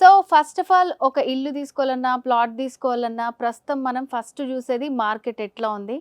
So first of all ఒక ఇల్లు తీసుకోవాలన్నా, ప్లాట్ తీసుకోవాలన్నా ప్రస్తుతం మనం ఫస్ట్ చూసేది మార్కెట్ ఎట్లా ఉంది.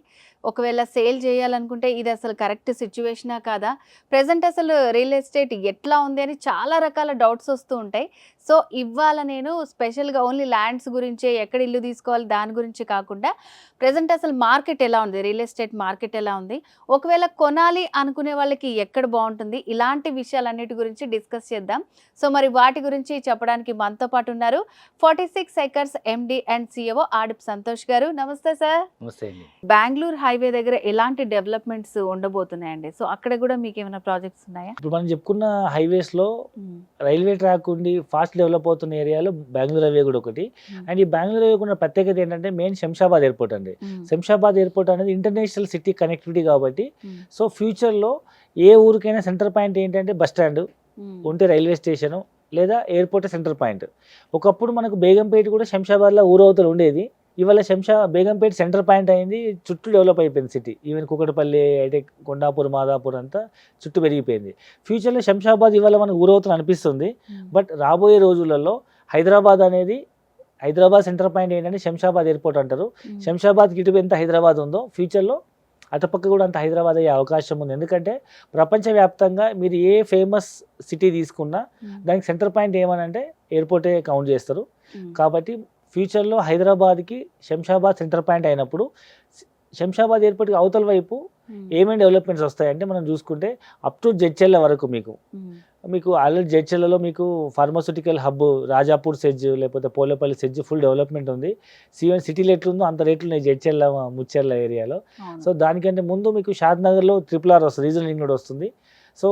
ఒకవేళ సేల్ చేయాలనుకుంటే ఇది అసలు కరెక్ట్ సిట్యుయేషనా కాదా? ప్రెజెంట్ అసలు రియల్ ఎస్టేట్ ఎట్లా ఉంది అని చాలా రకాల డౌట్స్ వస్తూ ఉంటాయి. సో ఇవాళ నేను స్పెషల్‌గా ఓన్లీ ల్యాండ్స్ గురించే ఎక్కడ ఇల్లు తీసుకోవాలి దాని గురించి కాకుండా ప్రెజెంట్ అసలు మార్కెట్ ఎలా ఉంది? రియల్ ఎస్టేట్ మార్కెట్ ఎలా ఉంది? ఒకవేళ కొనాలి అనుకునే వాళ్ళకి ఎక్కడ బావుంటుంది? ఇలాంటి విషయాలన్నిటి గురించి డిస్కస్ చేద్దాం. సో మరి వాటి గురించి చెప్పడానికి మనతో పాటు ఉన్నారు 46 ఎకర్స్ ఎండి అండ్ సిఇఓ ఆడిప్ సంతోష్ గారు. నమస్తే సార్. నమస్తే అండి. బెంగుళూరు హైవే దగ్గర ఎలాంటి డెవలప్‌మెంట్స్ ఉండబోతున్నాయండి? సో అక్కడ కూడా మీకేమైనా ప్రాజెక్ట్స్ ఉన్నాయా? ఇప్పుడు మనం చెప్పుకున్న హైవేస్‌లో రైల్వే ట్రాక్ ఉండి ఫాస్ట్ డెవలప్ అవుతున్న ఏరియాలో బెంగుళూరు హైవే కూడా ఒకటి. అండ్ ఈ బెంగుళూరు హైవేకి ఉన్న ప్రత్యేకత ఏంటంటే మెయిన్ శంషాబాద్ ఎయిర్పోర్ట్ అండి. శంషాబాద్ ఎయిర్పోర్ట్ అనేది ఇంటర్నేషనల్ సిటీ కనెక్టివిటీ కాబట్టి సో ఫ్యూచర్‌లో ఏ ఊరికైనా సెంటర్ పాయింట్ ఏంటంటే బస్ స్టాండ్ ఉంటే రైల్వే స్టేషను లేదా ఎయిర్పోర్ట్ సెంటర్ పాయింట్. ఒకప్పుడు మనకు బేగంపేట కూడా శంషాబాద్‌లో ఊరవతల ఉండేది. ఇవాళ బేగంపేట సెంటర్ పాయింట్ అయింది. చుట్టూ డెవలప్ అయిపోయింది సిటీ. ఈవెన్ కుకటపల్లి అయితే కొండాపూర్, మాదాపూర్ అంతా చుట్టూ పెరిగిపోయింది. ఫ్యూచర్‌లో శంషాబాద్ ఇవాళ మనకు ఊరవతల అనిపిస్తుంది. బట్ రాబోయే రోజులలో హైదరాబాద్ సెంటర్ పాయింట్ ఏంటంటే శంషాబాద్ ఎయిర్పోర్ట్ అంటారు. శంషాబాద్కి ఇటు ఎంత హైదరాబాద్ ఉందో ఫ్యూచర్‌లో అటుపక్క కూడా అంత హైదరాబాద్ అయ్యే అవకాశం ఉంది. ఎందుకంటే ప్రపంచవ్యాప్తంగా మీరు ఏ ఫేమస్ సిటీ తీసుకున్నా దానికి సెంటర్ పాయింట్ ఏమనంటే ఎయిర్పోర్టే కౌంట్ చేస్తారు. కాబట్టి ఫ్యూచర్లో హైదరాబాద్కి శంషాబాద్ సెంటర్ పాయింట్ అయినప్పుడు శంషాబాద్ ఎయిర్పోర్ట్కి అవతల వైపు ఏమేమి డెవలప్మెంట్స్ వస్తాయంటే మనం చూసుకుంటే అప్ టు జడ్చెల్ల వరకు మీకు ఆల్రెడీ జడ్చెల్లలో మీకు ఫార్మాస్యూటికల్ హబ్ రాజాపూర్ సెజ్ లేకపోతే పోలేపల్లి సెజ్ ఫుల్ డెవలప్మెంట్ ఉంది. సిటీలో ఎట్లుందో అంత రేట్లు ఉన్నాయి జడ్చెల్ల ముచ్చెర్ల ఏరియాలో. సో దానికంటే ముందు మీకు షాద్ నగర్లో RRR వస్తుంది, రీజనల్ లింక్ రోడ్ వస్తుంది. సో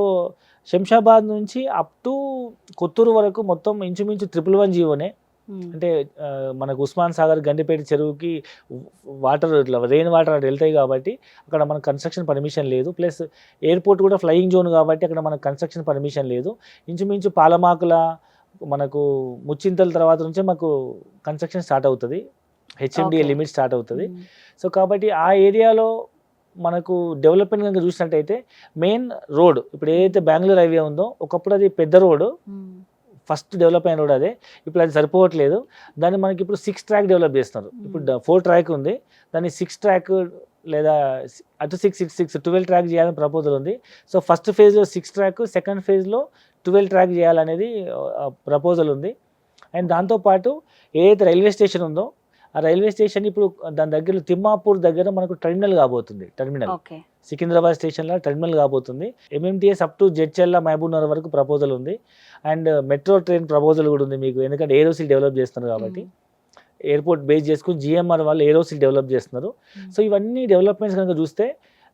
శంషాబాద్ నుంచి అప్ టు కొత్తూరు వరకు మొత్తం ఇంచుమించు 111 జీవోనే. అంటే మనకు ఉస్మాన్ సాగర్ గండిపేట చెరువుకి వాటర్ ఇట్లా రెయిన్ వాటర్ అటు వెళ్తాయి కాబట్టి అక్కడ మనకు కన్స్ట్రక్షన్ పర్మిషన్ లేదు. ప్లస్ ఎయిర్పోర్ట్ కూడా ఫ్లయింగ్ జోన్ కాబట్టి అక్కడ మనకు కన్స్ట్రక్షన్ పర్మిషన్ లేదు. ఇంచుమించు పాలమాకుల మనకు ముచ్చింతల తర్వాత నుంచే మాకు కన్స్ట్రక్షన్ స్టార్ట్ అవుతుంది. HMDA లిమిట్ స్టార్ట్ అవుతుంది. సో కాబట్టి ఆ ఏరియాలో మనకు డెవలప్మెంట్ కనుక చూసినట్టయితే మెయిన్ రోడ్ ఇప్పుడు ఏదైతే బెంగళూరు హైవే ఉందో ఒకప్పుడు అది పెద్ద రోడ్డు, ఫస్ట్ డెవలప్ అయిన రోడ్ అదే. ఇప్పుడు అది సరిపోవట్లేదు. దాన్ని మనకి ఇప్పుడు 6 ట్రాక్ డెవలప్ చేస్తున్నారు. ఇప్పుడు 4 ట్రాక్ ఉంది, దాన్ని 6 ట్రాక్ లేదా అటు 12 ట్రాక్ చేయాలని ప్రపోజల్ ఉంది. సో ఫస్ట్ ఫేజ్లో 6 ట్రాక్, సెకండ్ ఫేజ్లో 12 ట్రాక్ చేయాలనేది ప్రపోజల్ ఉంది. అండ్ దాంతోపాటు ఏదైతే రైల్వే స్టేషన్ ఉందో ఆ రైల్వే స్టేషన్ ఇప్పుడు దాని దగ్గర తిమ్మాపూర్ దగ్గర మనకు టెర్మినల్ కాబోతుంది. సికింద్రాబాద్ స్టేషన్లో టెర్మినల్ కాబోతుంది. MMTS up to Jadcherla Mahabubnagar వరకు ప్రపోజల్ ఉంది. అండ్ మెట్రో ట్రైన్ ప్రపోజల్ కూడా ఉంది మీకు. ఎందుకంటే ఏరోసిల్ డెవలప్ చేస్తున్నారు కాబట్టి ఎయిర్పోర్ట్ బేస్ చేసుకుని GMR వాళ్ళు ఏరోసిల్ డెవలప్ చేస్తున్నారు. సో ఇవన్నీ డెవలప్మెంట్స్ కనుక చూస్తే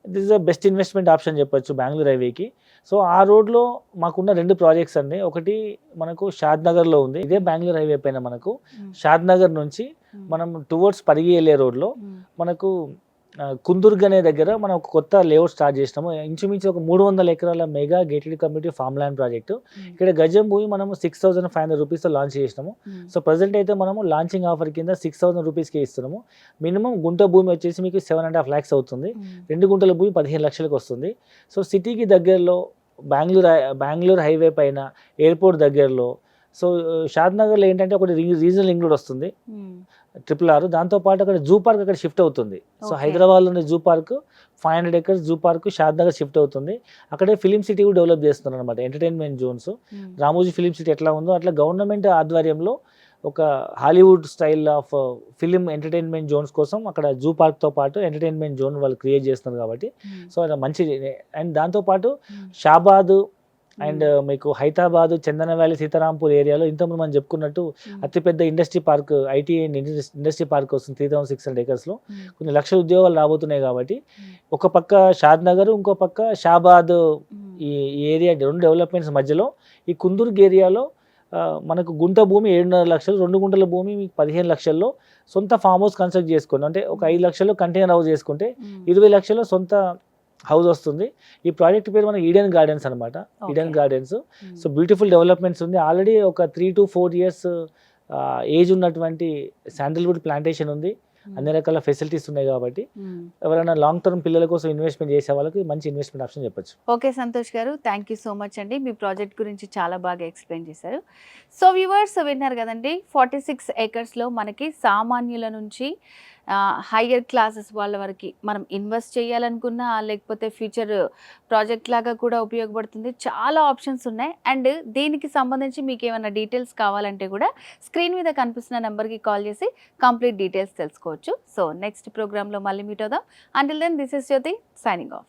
this is the best investment option చెప్పొచ్చు బెంగళూరు హైవేకి. సో ఆ రోడ్లో మాకున్న 2 ప్రాజెక్ట్స్ అండి. ఒకటి మనకు షాద్ నగర్లో ఉంది. ఇదే బెంగళూరు హైవే పైన మనకు షాద్ నగర్ నుంచి మనం టువర్డ్స్ పరిగి వెళ్ళే రోడ్లో మనకు కుందుర్గ్ అనే దగ్గర మనం ఒక కొత్త లేఅవుట్ స్టార్ట్ చేసినాము. ఇంచుమించు ఒక 300 ఎకరాల mega gated community farm land project. ఇక్కడ గజం భూమి మనము 6,500 రూపీస్తో లాంచ్ చేసినాము. సో ప్రజెంట్ అయితే మనము లాంచింగ్ ఆఫర్ కింద 6,000 రూపీస్కి ఇస్తున్నాము. మినిమం గుంట భూమి వచ్చేసి మీకు 7.5 lakhs అవుతుంది. 2 గుంటల భూమి 15 లక్షలకు వస్తుంది. సో సిటీకి దగ్గరలో బెంగళూరు హైవే పైన ఎయిర్పోర్ట్ దగ్గరలో. సో షాద్ నగర్లో ఏంటంటే ఒకటి రీజనల్ లింక్ రోడ్ వస్తుంది RRR. దాంతోపాటు అక్కడ జూ పార్క్ అక్కడ షిఫ్ట్ అవుతుంది. సో హైదరాబాద్లో ఉన్న zoo park 500 acres zoo park Shadnagar shift అవుతుంది. అక్కడే ఫిలిం సిటీ కూడా డెవలప్ చేస్తున్నారు అనమాట, entertainment zones. Ramoji film city ఎట్లా ఉందో అట్లా గవర్నమెంట్ ఆధ్వర్యంలో ఒక Hollywood style of film entertainment zones కోసం అక్కడ జూ పార్క్తో పాటు ఎంటర్టైన్మెంట్ జోన్ వాళ్ళు క్రియేట్ చేస్తున్నారు కాబట్టి సో అది మంచిది. అండ్ దాంతోపాటు షాబాద్ అండ్ మీకు హైదరాబాద్ చందన వ్యాలీ సీతారాంపూర్ ఏరియాలో ఇంతకుముందు మనం చెప్పుకున్నట్టు అతిపెద్ద industry park IT industry park వస్తుంది 3,600 ఎకర్స్లో. కొన్ని లక్షల ఉద్యోగాలు రాబోతున్నాయి కాబట్టి ఒక పక్క షాద్ నగర్, ఇంకో పక్క షాబాద్ ఈ ఏరియా 2 డెవలప్మెంట్స్ మధ్యలో ఈ కుందుర్గ్ ఏరియాలో మనకు గుంట భూమి 7.5 లక్షలు, 2 గుంటల భూమి మీకు 15 లక్షల్లో సొంత ఫామ్ హౌస్ కన్స్ట్రక్ట్ చేసుకోండి. అంటే ఒక 5 లక్షలు కంటైనర్ హౌస్ చేసుకుంటే 20 లక్షలు సొంత హౌస్ వస్తుంది. ఈ ప్రాజెక్ట్ పేరు మనకి ఈడెన్ గార్డెన్స్ అనమాట. Eden gardens. So beautiful developments ఉంది. ఆల్రెడీ ఒక 3 to 4 years ఏజ్ ఉన్నటువంటి శాండల్వుడ్ ప్లాంటేషన్ ఉంది. అన్ని రకాల ఫెసిలిటీస్ ఉన్నాయి కాబట్టి ఎవరైనా లాంగ్ టర్మ్ పిల్లల కోసం ఇన్వెస్ట్మెంట్ చేసే వాళ్ళకి మంచి ఇన్వెస్ట్మెంట్ ఆప్షన్ చెప్పొచ్చు. ఓకే సంతోష్ గారు, థ్యాంక్ యూ సో మచ్ అండి. మీ ప్రాజెక్ట్ గురించి చాలా బాగా ఎక్స్ప్లెయిన్ చేశారు. సో వ్యూవర్స్ విన్నారు కదండి, 46 ఏకర్స్లో మనకి సామాన్యుల నుంచి హయ్యర్ క్లాసెస్ వాళ్ళ వరకు మనం ఇన్వెస్ట్ చేయాలనుకున్నా, లేకపోతే ఫ్యూచర్ ప్రాజెక్ట్ లాగా కూడా ఉపయోగపడుతుంది. చాలా ఆప్షన్స్ ఉన్నాయి. అండ్ దీనికి సంబంధించి మీకు ఏమైనా డీటెయిల్స్ కావాలంటే కూడా స్క్రీన్ మీద కనిపిస్తున్న నెంబర్కి కాల్ చేసి కంప్లీట్ డీటెయిల్స్ తెలుసుకోవచ్చు. సో నెక్స్ట్ ప్రోగ్రాంలో మళ్ళీ మీట్ అవుదాం. Until then this is Jyothi signing of.